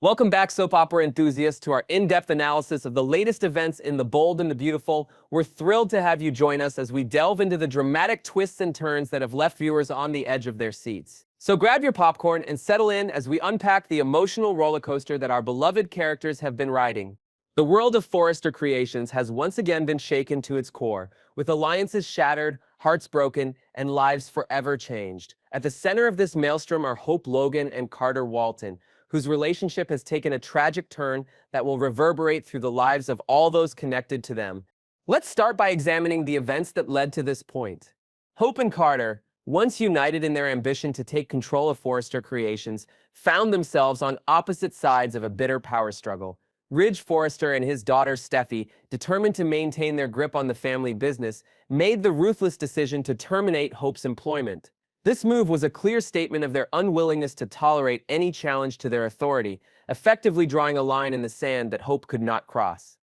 Welcome back, soap opera enthusiasts, to our in-depth analysis of the latest events in The Bold and the Beautiful. We're thrilled to have you join us as we delve into the dramatic twists and turns that have left viewers on the edge of their seats. So grab your popcorn and settle in as we unpack the emotional roller coaster that our beloved characters have been riding. The world of Forrester Creations has once again been shaken to its core, with alliances shattered, hearts broken, and lives forever changed. At the center of this maelstrom are Hope Logan and Carter Walton, whose relationship has taken a tragic turn that will reverberate through the lives of all those connected to them. Let's start by examining the events that led to this point. Hope and Carter, once united in their ambition to take control of Forrester Creations, found themselves on opposite sides of a bitter power struggle. Ridge Forrester and his daughter Steffi, determined to maintain their grip on the family business, made the ruthless decision to terminate Hope's employment. This move was a clear statement of their unwillingness to tolerate any challenge to their authority, effectively drawing a line in the sand that Hope could not cross.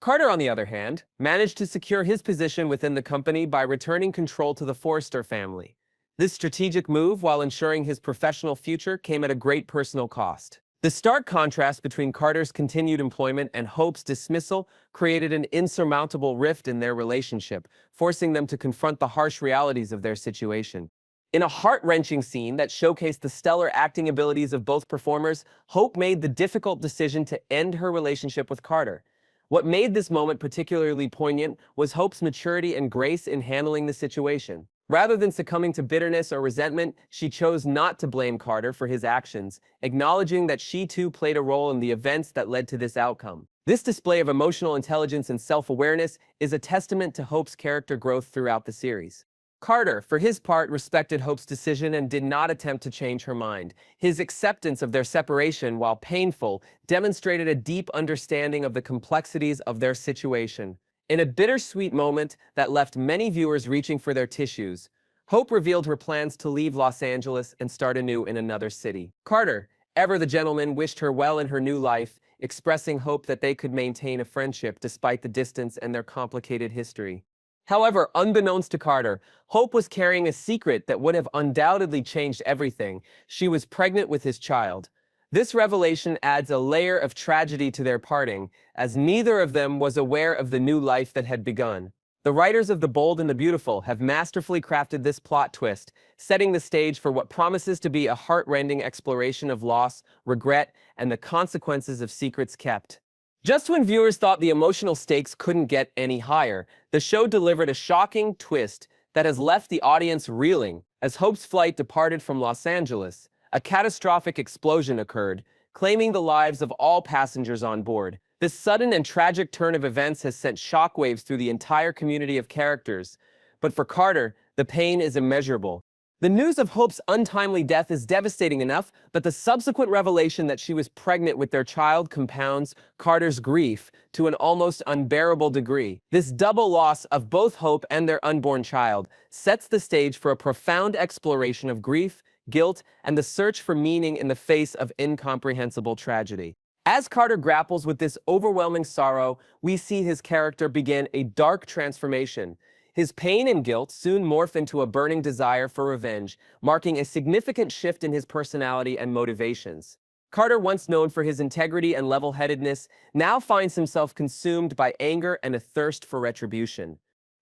Carter, on the other hand, managed to secure his position within the company by returning control to the Forrester family. This strategic move, while ensuring his professional future, came at a great personal cost. The stark contrast between Carter's continued employment and Hope's dismissal created an insurmountable rift in their relationship, forcing them to confront the harsh realities of their situation. In a heart-wrenching scene that showcased the stellar acting abilities of both performers, Hope made the difficult decision to end her relationship with Carter. What made this moment particularly poignant was Hope's maturity and grace in handling the situation. Rather than succumbing to bitterness or resentment, she chose not to blame Carter for his actions, acknowledging that she too played a role in the events that led to this outcome. This display of emotional intelligence and self-awareness is a testament to Hope's character growth throughout the series. Carter, for his part, respected Hope's decision and did not attempt to change her mind. His acceptance of their separation, while painful, demonstrated a deep understanding of the complexities of their situation. In a bittersweet moment that left many viewers reaching for their tissues, Hope revealed her plans to leave Los Angeles and start anew in another city. Carter, ever the gentleman, wished her well in her new life, expressing hope that they could maintain a friendship despite the distance and their complicated history. However, unbeknownst to Carter, Hope was carrying a secret that would have undoubtedly changed everything. She was pregnant with his child. This revelation adds a layer of tragedy to their parting, as neither of them was aware of the new life that had begun. The writers of The Bold and the Beautiful have masterfully crafted this plot twist, setting the stage for what promises to be a heart-rending exploration of loss, regret, and the consequences of secrets kept. Just when viewers thought the emotional stakes couldn't get any higher, the show delivered a shocking twist that has left the audience reeling. As Hope's flight departed from Los Angeles, a catastrophic explosion occurred, claiming the lives of all passengers on board. This sudden and tragic turn of events has sent shockwaves through the entire community of characters, but for Carter, the pain is immeasurable. The news of Hope's untimely death is devastating enough, but the subsequent revelation that she was pregnant with their child compounds Carter's grief to an almost unbearable degree. This double loss of both Hope and their unborn child sets the stage for a profound exploration of grief, guilt, and the search for meaning in the face of incomprehensible tragedy. As Carter grapples with this overwhelming sorrow, we see his character begin a dark transformation. His pain and guilt soon morph into a burning desire for revenge, marking a significant shift in his personality and motivations. Carter, once known for his integrity and level-headedness, now finds himself consumed by anger and a thirst for retribution.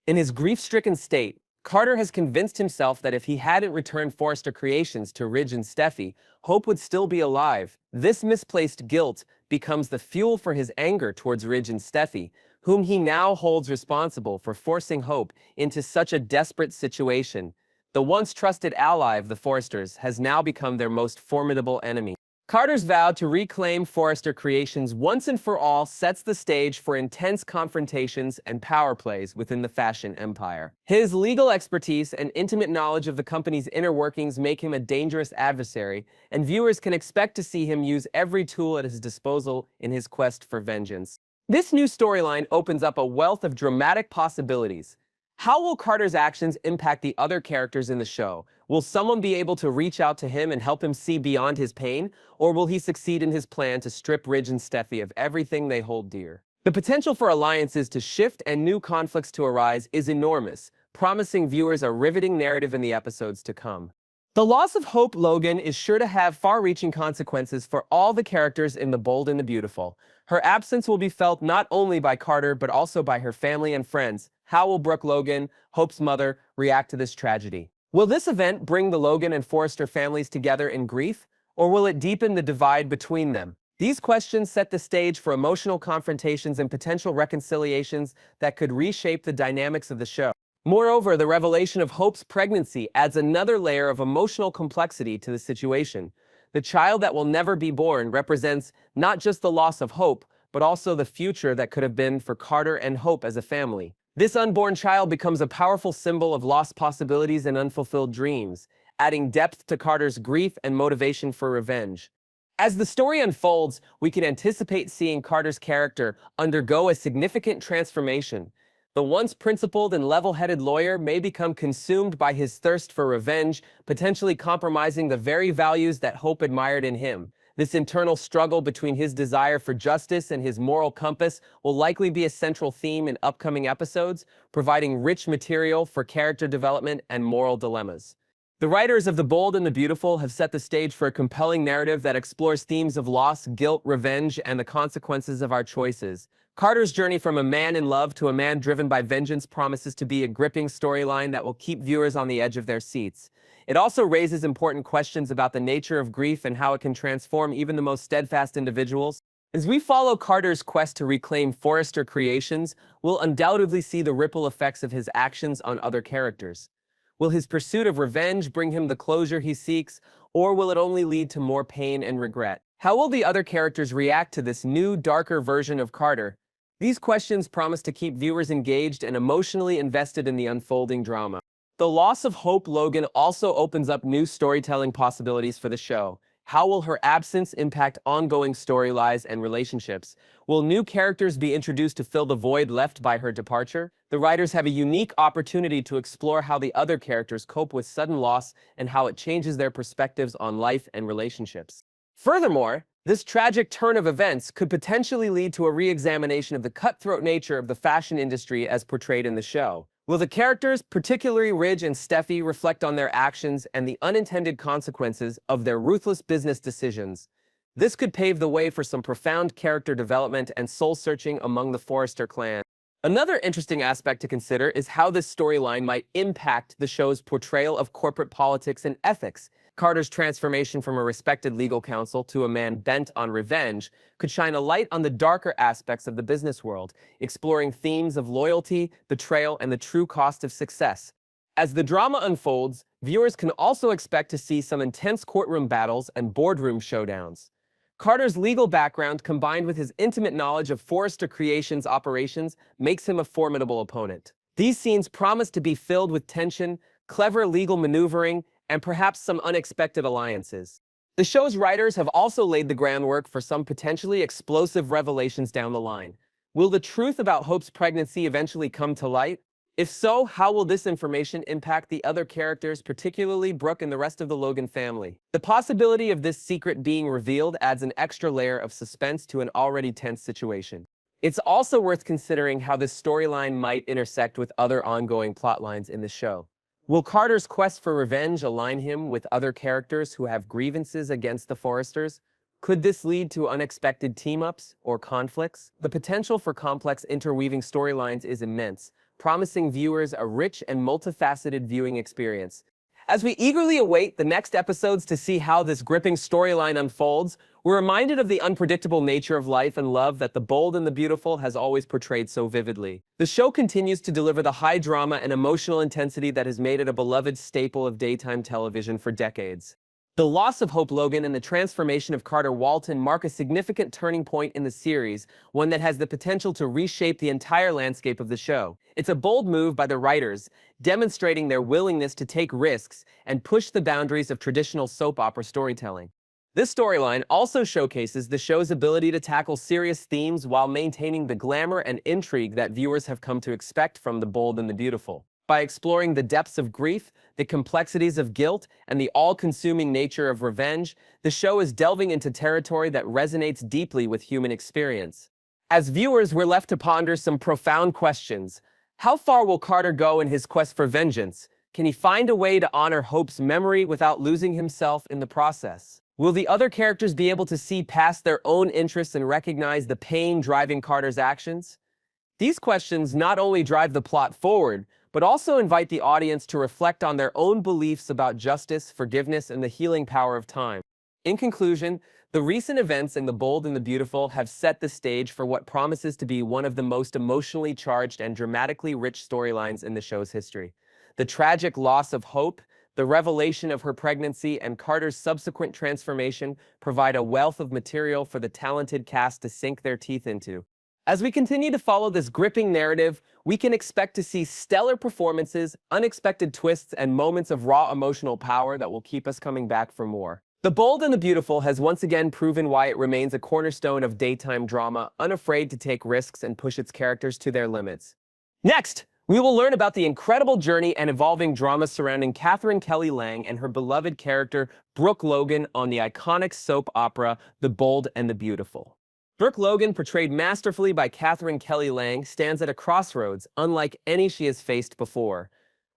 In his grief-stricken state, Carter has convinced himself that if he hadn't returned Forrester Creations to Ridge and Steffi, Hope would still be alive. This misplaced guilt becomes the fuel for his anger towards Ridge and Steffi, whom he now holds responsible for forcing Hope into such a desperate situation. The once trusted ally of the Forresters has now become their most formidable enemy. Carter's vow to reclaim Forrester Creations once and for all sets the stage for intense confrontations and power plays within the fashion empire. His legal expertise and intimate knowledge of the company's inner workings make him a dangerous adversary, and viewers can expect to see him use every tool at his disposal in his quest for vengeance. This new storyline opens up a wealth of dramatic possibilities. How will Carter's actions impact the other characters in the show? Will someone be able to reach out to him and help him see beyond his pain? Or will he succeed in his plan to strip Ridge and Steffi of everything they hold dear? The potential for alliances to shift and new conflicts to arise is enormous, promising viewers a riveting narrative in the episodes to come. The loss of Hope Logan is sure to have far-reaching consequences for all the characters in The Bold and the Beautiful. Her absence will be felt not only by Carter, but also by her family and friends. How will Brooke Logan, Hope's mother, react to this tragedy? Will this event bring the Logan and Forrester families together in grief, or will it deepen the divide between them? These questions set the stage for emotional confrontations and potential reconciliations that could reshape the dynamics of the show. Moreover, the revelation of Hope's pregnancy adds another layer of emotional complexity to the situation. The child that will never be born represents not just the loss of Hope, but also the future that could have been for Carter and Hope as a family. This unborn child becomes a powerful symbol of lost possibilities and unfulfilled dreams, adding depth to Carter's grief and motivation for revenge. As the story unfolds, we can anticipate seeing Carter's character undergo a significant transformation. The once principled and level-headed lawyer may become consumed by his thirst for revenge, potentially compromising the very values that Hope admired in him. This internal struggle between his desire for justice and his moral compass will likely be a central theme in upcoming episodes, providing rich material for character development and moral dilemmas. The writers of The Bold and the Beautiful have set the stage for a compelling narrative that explores themes of loss, guilt, revenge, and the consequences of our choices. Carter's journey from a man in love to a man driven by vengeance promises to be a gripping storyline that will keep viewers on the edge of their seats. It also raises important questions about the nature of grief and how it can transform even the most steadfast individuals. As we follow Carter's quest to reclaim Forrester creations, we'll undoubtedly see the ripple effects of his actions on other characters. Will his pursuit of revenge bring him the closure he seeks, or will it only lead to more pain and regret? How will the other characters react to this new, darker version of Carter? These questions promise to keep viewers engaged and emotionally invested in the unfolding drama. The loss of Hope Logan also opens up new storytelling possibilities for the show. How will her absence impact ongoing storylines and relationships? Will new characters be introduced to fill the void left by her departure? The writers have a unique opportunity to explore how the other characters cope with sudden loss and how it changes their perspectives on life and relationships. Furthermore, this tragic turn of events could potentially lead to a re-examination of the cutthroat nature of the fashion industry as portrayed in the show. Will the characters, particularly Ridge and Steffi, reflect on their actions and the unintended consequences of their ruthless business decisions? This could pave the way for some profound character development and soul-searching among the Forrester clan. Another interesting aspect to consider is how this storyline might impact the show's portrayal of corporate politics and ethics. Carter's transformation from a respected legal counsel to a man bent on revenge could shine a light on the darker aspects of the business world, exploring themes of loyalty, betrayal, and the true cost of success. As the drama unfolds, viewers can also expect to see some intense courtroom battles and boardroom showdowns. Carter's legal background, combined with his intimate knowledge of Forrester Creations' operations, makes him a formidable opponent. These scenes promise to be filled with tension, clever legal maneuvering, and perhaps some unexpected alliances. The show's writers have also laid the groundwork for some potentially explosive revelations down the line. Will the truth about Hope's pregnancy eventually come to light? If so, how will this information impact the other characters, particularly Brooke and the rest of the Logan family? The possibility of this secret being revealed adds an extra layer of suspense to an already tense situation. It's also worth considering how this storyline might intersect with other ongoing plotlines in the show. Will Carter's quest for revenge align him with other characters who have grievances against the Forresters? Could this lead to unexpected team-ups or conflicts? The potential for complex interweaving storylines is immense, promising viewers a rich and multifaceted viewing experience. As we eagerly await the next episodes to see how this gripping storyline unfolds, we're reminded of the unpredictable nature of life and love that The Bold and the Beautiful has always portrayed so vividly. The show continues to deliver the high drama and emotional intensity that has made it a beloved staple of daytime television for decades. The loss of Hope Logan and the transformation of Carter Walton mark a significant turning point in the series, one that has the potential to reshape the entire landscape of the show. It's a bold move by the writers, demonstrating their willingness to take risks and push the boundaries of traditional soap opera storytelling. This storyline also showcases the show's ability to tackle serious themes while maintaining the glamour and intrigue that viewers have come to expect from The Bold and the Beautiful. By exploring the depths of grief, the complexities of guilt, and the all-consuming nature of revenge, the show is delving into territory that resonates deeply with human experience. As viewers, we're left to ponder some profound questions. How far will Carter go in his quest for vengeance? Can he find a way to honor Hope's memory without losing himself in the process? Will the other characters be able to see past their own interests and recognize the pain driving Carter's actions? These questions not only drive the plot forward, but also invite the audience to reflect on their own beliefs about justice, forgiveness, and the healing power of time. In conclusion, the recent events in The Bold and the Beautiful have set the stage for what promises to be one of the most emotionally charged and dramatically rich storylines in the show's history. The tragic loss of Hope, the revelation of her pregnancy, and Carter's subsequent transformation provide a wealth of material for the talented cast to sink their teeth into. As we continue to follow this gripping narrative, we can expect to see stellar performances, unexpected twists, and moments of raw emotional power that will keep us coming back for more. The Bold and the Beautiful has once again proven why it remains a cornerstone of daytime drama, unafraid to take risks and push its characters to their limits. Next, we will learn about the incredible journey and evolving drama surrounding Katherine Kelly Lang and her beloved character, Brooke Logan, on the iconic soap opera The Bold and the Beautiful. Brooke Logan, portrayed masterfully by Katherine Kelly Lang, stands at a crossroads unlike any she has faced before.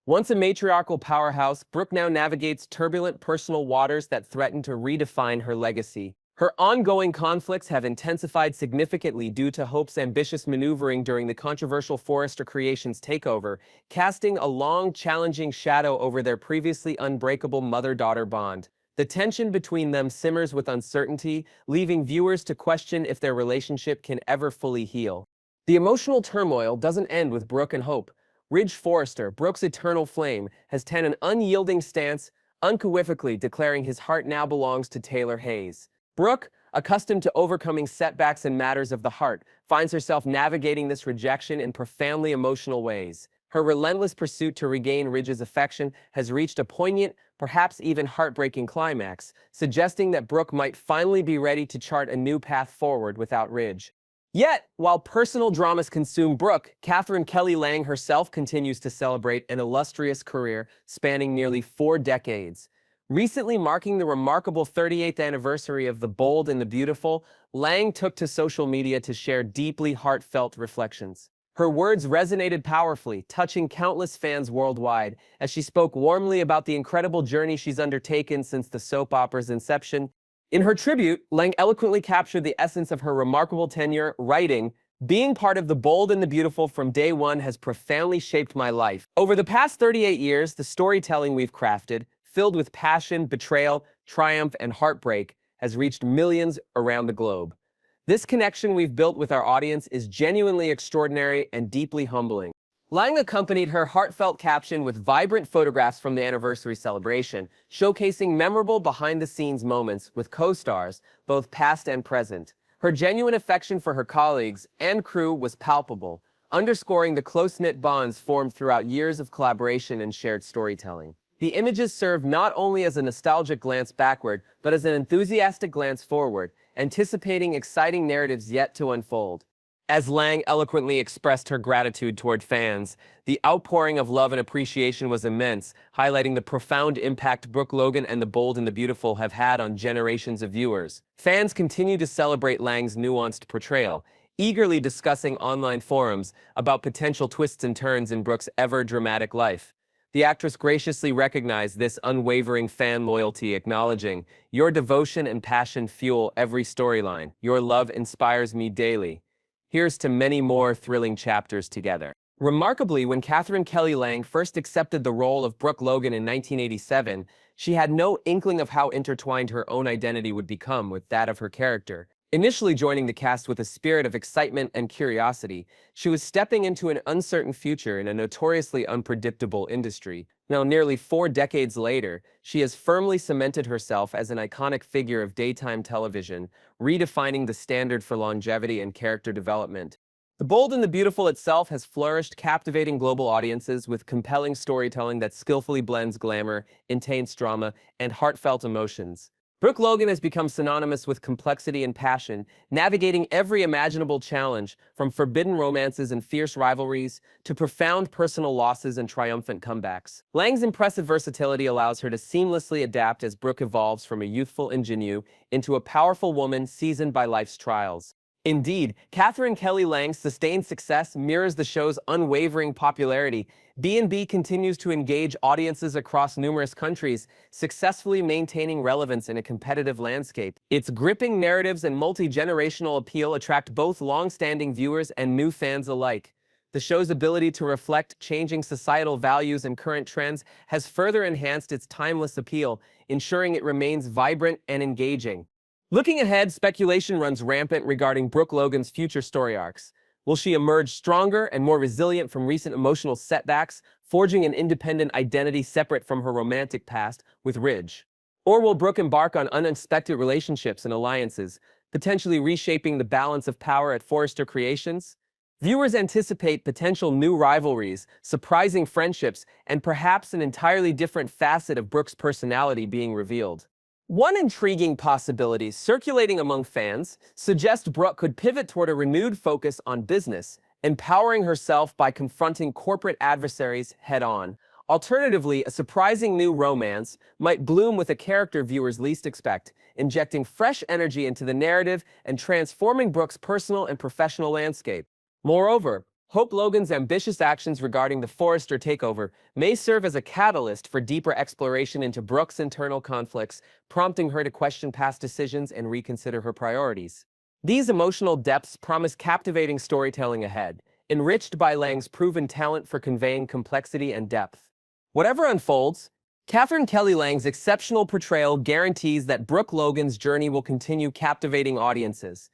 Once a matriarchal powerhouse, Brooke now navigates turbulent personal waters that threaten to redefine her legacy. Her ongoing conflicts have intensified significantly due to Hope's ambitious maneuvering during the controversial Forrester Creations takeover, casting a long, challenging shadow over their previously unbreakable mother-daughter bond. The tension between them simmers with uncertainty, leaving viewers to question if their relationship can ever fully heal. The emotional turmoil doesn't end with Brooke and Hope. Ridge Forrester, Brooke's eternal flame, has taken an unyielding stance, unequivocally declaring his heart now belongs to Taylor Hayes. Brooke, accustomed to overcoming setbacks in matters of the heart, finds herself navigating this rejection in profoundly emotional ways. Her relentless pursuit to regain Ridge's affection has reached a poignant, perhaps even heartbreaking climax, suggesting that Brooke might finally be ready to chart a new path forward without Ridge. Yet, while personal dramas consume Brooke, Katherine Kelly Lang herself continues to celebrate an illustrious career spanning nearly 4 decades. Recently marking the remarkable 38th anniversary of The Bold and the Beautiful, Lang took to social media to share deeply heartfelt reflections. Her words resonated powerfully, touching countless fans worldwide, as she spoke warmly about the incredible journey she's undertaken since the soap opera's inception. In her tribute, Lang eloquently captured the essence of her remarkable tenure, writing, "Being part of The Bold and the Beautiful from day one has profoundly shaped my life. Over the past 38 years, the storytelling we've crafted, filled with passion, betrayal, triumph, and heartbreak, has reached millions around the globe. This connection we've built with our audience is genuinely extraordinary and deeply humbling." Lang accompanied her heartfelt caption with vibrant photographs from the anniversary celebration, showcasing memorable behind-the-scenes moments with co-stars, both past and present. Her genuine affection for her colleagues and crew was palpable, underscoring the close-knit bonds formed throughout years of collaboration and shared storytelling. The images serve not only as a nostalgic glance backward, but as an enthusiastic glance forward, anticipating exciting narratives yet to unfold. As Lang eloquently expressed her gratitude toward fans, the outpouring of love and appreciation was immense, highlighting the profound impact Brooke Logan and The Bold and the Beautiful have had on generations of viewers. Fans continue to celebrate Lang's nuanced portrayal, eagerly discussing online forums about potential twists and turns in Brooke's ever-dramatic life. The actress graciously recognized this unwavering fan loyalty, acknowledging, "Your devotion and passion fuel every storyline. Your love inspires me daily. Here's to many more thrilling chapters together." Remarkably, when Katherine Kelly Lang first accepted the role of Brooke Logan in 1987, she had no inkling of how intertwined her own identity would become with that of her character. Initially joining the cast with a spirit of excitement and curiosity, she was stepping into an uncertain future in a notoriously unpredictable industry. Now, nearly 4 decades later, she has firmly cemented herself as an iconic figure of daytime television, redefining the standard for longevity and character development. The Bold and the Beautiful itself has flourished, captivating global audiences with compelling storytelling that skillfully blends glamour, intense drama, and heartfelt emotions. Brooke Logan has become synonymous with complexity and passion, navigating every imaginable challenge, from forbidden romances and fierce rivalries to profound personal losses and triumphant comebacks. Lang's impressive versatility allows her to seamlessly adapt as Brooke evolves from a youthful ingenue into a powerful woman seasoned by life's trials. Indeed, Catherine Kelly Lang's sustained success mirrors the show's unwavering popularity. B&B continues to engage audiences across numerous countries, successfully maintaining relevance in a competitive landscape. Its gripping narratives and multi-generational appeal attract both long-standing viewers and new fans alike. The show's ability to reflect changing societal values and current trends has further enhanced its timeless appeal, ensuring it remains vibrant and engaging. Looking ahead, speculation runs rampant regarding Brooke Logan's future story arcs. Will she emerge stronger and more resilient from recent emotional setbacks, forging an independent identity separate from her romantic past with Ridge? Or will Brooke embark on unexpected relationships and alliances, potentially reshaping the balance of power at Forrester Creations? Viewers anticipate potential new rivalries, surprising friendships, and perhaps an entirely different facet of Brooke's personality being revealed. One intriguing possibility circulating among fans suggests Brooke could pivot toward a renewed focus on business, empowering herself by confronting corporate adversaries head-on. Alternatively, a surprising new romance might bloom with a character viewers least expect, injecting fresh energy into the narrative and transforming Brooke's personal and professional landscape. Moreover, Hope Logan's ambitious actions regarding the Forrester takeover may serve as a catalyst for deeper exploration into Brooke's internal conflicts, prompting her to question past decisions and reconsider her priorities. These emotional depths promise captivating storytelling ahead, enriched by Lang's proven talent for conveying complexity and depth. Whatever unfolds, Catherine Kelly Lang's exceptional portrayal guarantees that Brooke Logan's journey will continue captivating audiences.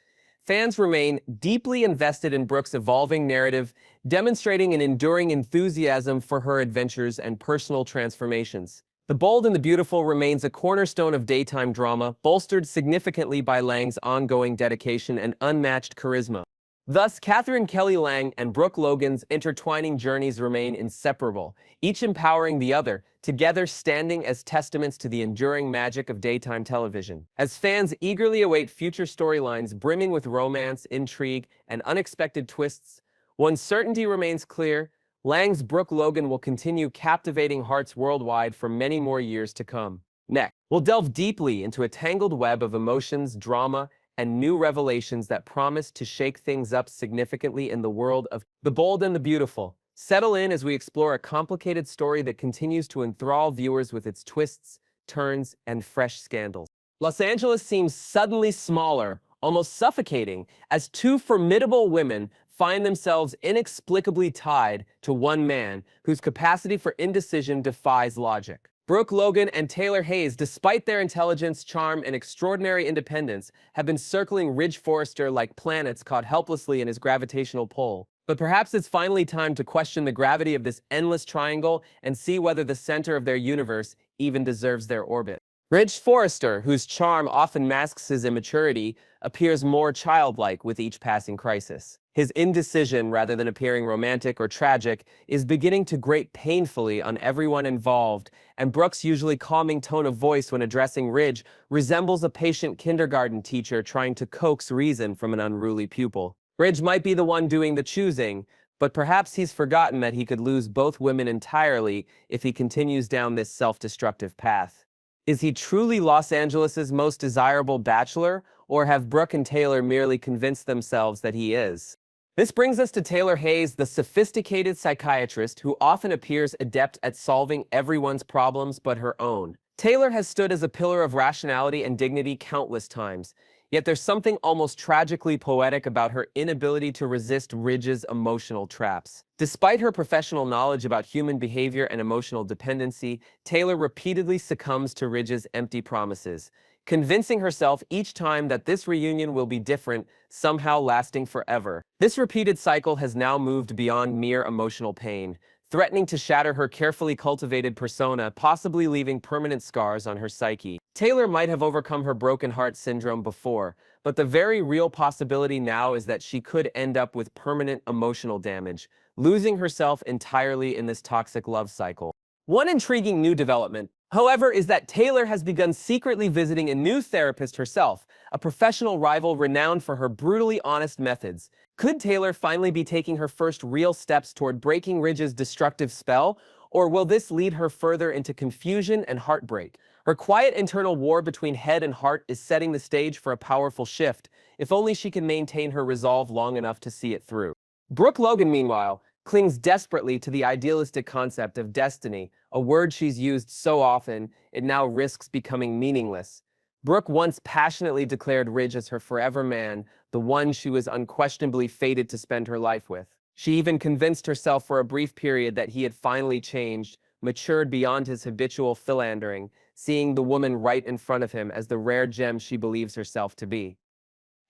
Fans remain deeply invested in Brooke's evolving narrative, demonstrating an enduring enthusiasm for her adventures and personal transformations. The Bold and the Beautiful remains a cornerstone of daytime drama, bolstered significantly by Lang's ongoing dedication and unmatched charisma. Thus, Catherine Kelly Lang and Brooke Logan's intertwining journeys remain inseparable, each empowering the other, together standing as testaments to the enduring magic of daytime television. As fans eagerly await future storylines brimming with romance, intrigue, and unexpected twists, one certainty remains clear: Lang's Brooke Logan will continue captivating hearts worldwide for many more years to come. Next, we'll delve deeply into a tangled web of emotions, drama, and new revelations that promise to shake things up significantly in the world of The Bold and the Beautiful. Settle in as we explore a complicated story that continues to enthrall viewers with its twists, turns, and fresh scandals. Los Angeles seems suddenly smaller, almost suffocating, as two formidable women find themselves inexplicably tied to one man whose capacity for indecision defies logic. Brooke Logan and Taylor Hayes, despite their intelligence, charm, and extraordinary independence, have been circling Ridge Forrester like planets caught helplessly in his gravitational pull. But perhaps it's finally time to question the gravity of this endless triangle and see whether the center of their universe even deserves their orbit. Ridge Forrester, whose charm often masks his immaturity, appears more childlike with each passing crisis. His indecision, rather than appearing romantic or tragic, is beginning to grate painfully on everyone involved, and Brooke's usually calming tone of voice when addressing Ridge resembles a patient kindergarten teacher trying to coax reason from an unruly pupil. Ridge might be the one doing the choosing, but perhaps he's forgotten that he could lose both women entirely if he continues down this self-destructive path. Is he truly Los Angeles' most desirable bachelor, or have Brooke and Taylor merely convinced themselves that he is? This brings us to Taylor Hayes, the sophisticated psychiatrist who often appears adept at solving everyone's problems but her own. Taylor has stood as a pillar of rationality and dignity countless times, yet there's something almost tragically poetic about her inability to resist Ridge's emotional traps. Despite her professional knowledge about human behavior and emotional dependency, Taylor repeatedly succumbs to Ridge's empty promises, convincing herself each time that this reunion will be different, somehow lasting forever. This repeated cycle has now moved beyond mere emotional pain, threatening to shatter her carefully cultivated persona, possibly leaving permanent scars on her psyche. Taylor might have overcome her broken heart syndrome before, but the very real possibility now is that she could end up with permanent emotional damage, losing herself entirely in this toxic love cycle. One intriguing new development, however, is that Taylor has begun secretly visiting a new therapist herself, a professional rival renowned for her brutally honest methods. Could Taylor finally be taking her first real steps toward breaking Ridge's destructive spell, or will this lead her further into confusion and heartbreak? Her quiet internal war between head and heart is setting the stage for a powerful shift, if only she can maintain her resolve long enough to see it through. Brooke Logan, meanwhile, clings desperately to the idealistic concept of destiny, a word she's used so often it now risks becoming meaningless. Brooke once passionately declared Ridge as her forever man, the one she was unquestionably fated to spend her life with. She even convinced herself for a brief period that he had finally changed, matured beyond his habitual philandering, seeing the woman right in front of him as the rare gem she believes herself to be.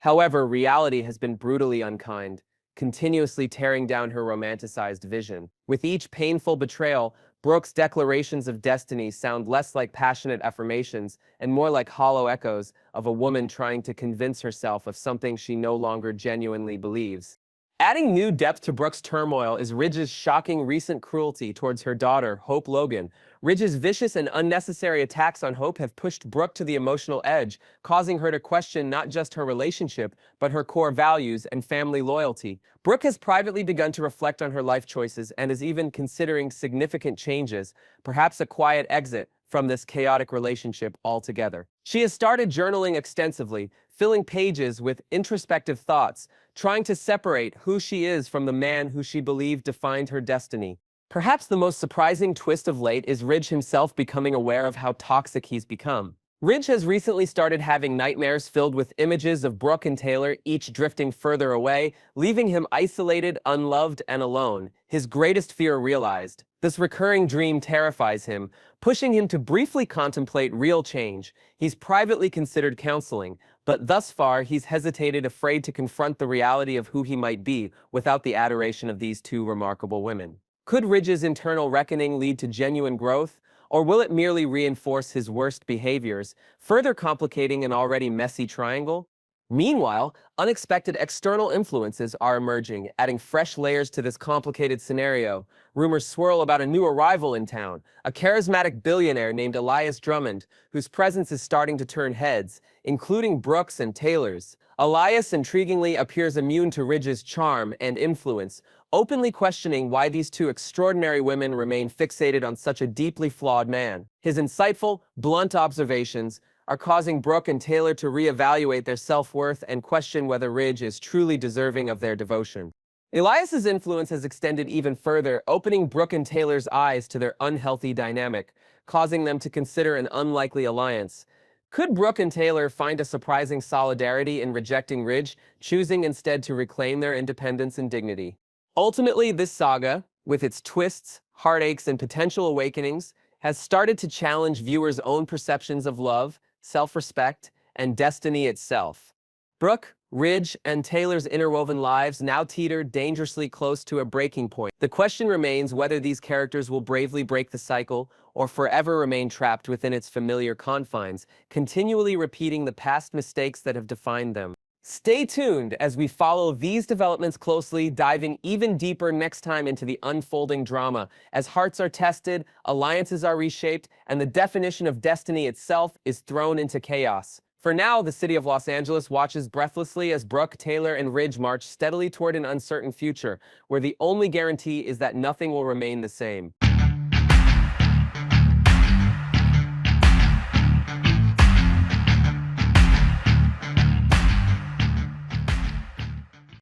However, reality has been brutally unkind, continuously tearing down her romanticized vision. With each painful betrayal, Brooke's declarations of destiny sound less like passionate affirmations and more like hollow echoes of a woman trying to convince herself of something she no longer genuinely believes. Adding new depth to Brooke's turmoil is Ridge's shocking recent cruelty towards her daughter, Hope Logan. Ridge's vicious and unnecessary attacks on Hope have pushed Brooke to the emotional edge, causing her to question not just her relationship, but her core values and family loyalty. Brooke has privately begun to reflect on her life choices and is even considering significant changes, perhaps a quiet exit from this chaotic relationship altogether. She has started journaling extensively, filling pages with introspective thoughts, trying to separate who she is from the man who she believed defined her destiny. Perhaps the most surprising twist of late is Ridge himself becoming aware of how toxic he's become. Ridge has recently started having nightmares filled with images of Brooke and Taylor, each drifting further away, leaving him isolated, unloved, and alone, his greatest fear realized. This recurring dream terrifies him, pushing him to briefly contemplate real change. He's privately considered counseling, but thus far he's hesitated, afraid to confront the reality of who he might be without the adoration of these two remarkable women. Could Ridge's internal reckoning lead to genuine growth? Or will it merely reinforce his worst behaviors, further complicating an already messy triangle? Meanwhile, unexpected external influences are emerging, adding fresh layers to this complicated scenario. Rumors swirl about a new arrival in town, a charismatic billionaire named Elias Drummond, whose presence is starting to turn heads, including Brooks and Taylor's. Elias intriguingly appears immune to Ridge's charm and influence, openly questioning why these two extraordinary women remain fixated on such a deeply flawed man. His insightful, blunt observations are causing Brooke and Taylor to reevaluate their self-worth and question whether Ridge is truly deserving of their devotion. Elias's influence has extended even further, opening Brooke and Taylor's eyes to their unhealthy dynamic, causing them to consider an unlikely alliance. Could Brooke and Taylor find a surprising solidarity in rejecting Ridge, choosing instead to reclaim their independence and dignity? Ultimately, this saga, with its twists, heartaches, and potential awakenings, has started to challenge viewers' own perceptions of love, self-respect, and destiny itself. Brooke, Ridge, and Taylor's interwoven lives now teeter dangerously close to a breaking point. The question remains whether these characters will bravely break the cycle or forever remain trapped within its familiar confines, continually repeating the past mistakes that have defined them. Stay tuned as we follow these developments closely, diving even deeper next time into the unfolding drama, as hearts are tested, alliances are reshaped, and the definition of destiny itself is thrown into chaos. For now, the city of Los Angeles watches breathlessly as Brooke, Taylor, and Ridge march steadily toward an uncertain future, where the only guarantee is that nothing will remain the same.